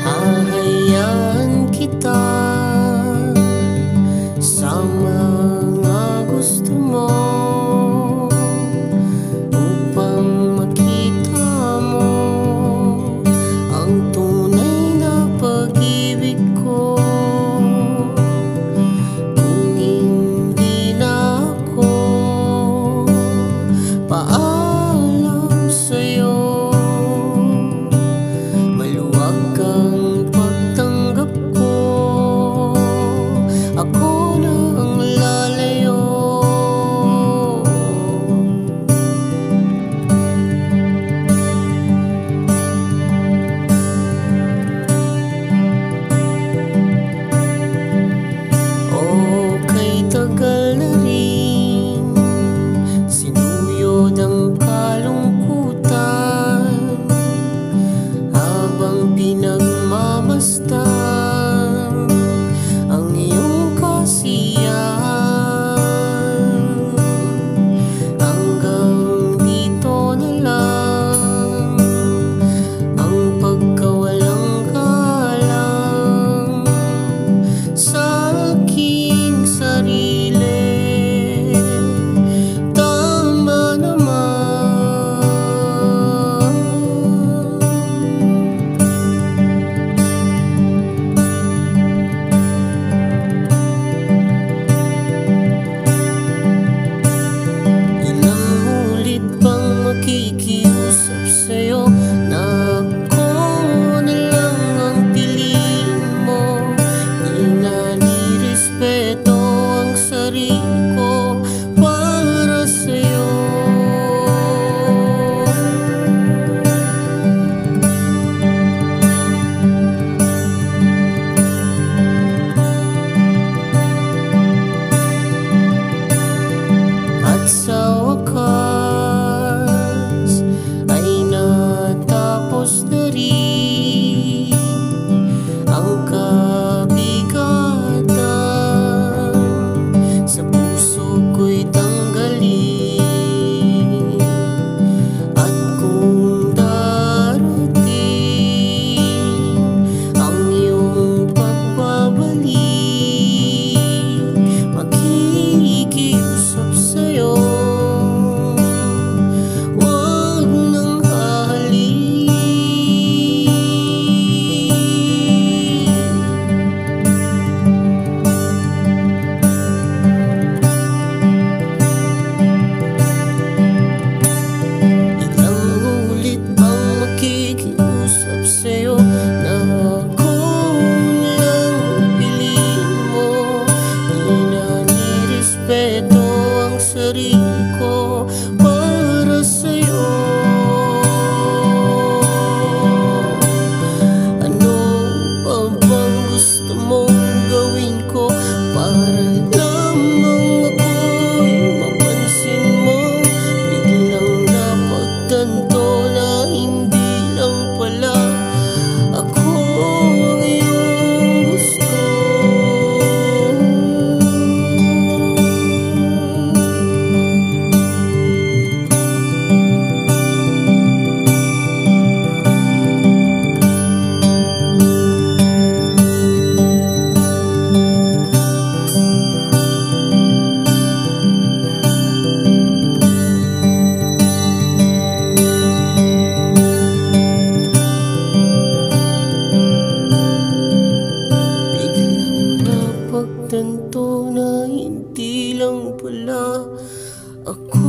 Hahayaan kita sa mga gusto mo upang makita mo ang tunay na pag-ibig ko. Kung hindi na ako paalam sa'yo, maluwag kang pagtanggap ko, ako na ang lalayo. Okay, tagal na rin sinuyod ang kalungkutan habang pinagmamasdan ang iyong kasiyahan. Hanggang dito na lang ang pagkawalang galang sa aking sarili. Tama naman. Ilang ulit bang makikiusap sa'yo na ako na lang ang piliin mo? Di na nirespeto ang sarili ko para sa'yo. At sa wakas ay natapos na rin ang kabigatan. Sa puso ko'y tanggalin. At kung darating ang iyong pagbabalik, makikiusap sa'yo, wag nang hahalin. Ilang ulit bang makikiusap sa'yo na ako lang ang piliin mo? Di na nirespeto ang sarili ko para sa'yo. Ano pa bang gusto mong gawin ko para lamang ako'y mapansin mo? Biglang napagtanto na hindi lang pala ako ang iyong gusto. Biglang napagtanto na hindi lang pala ako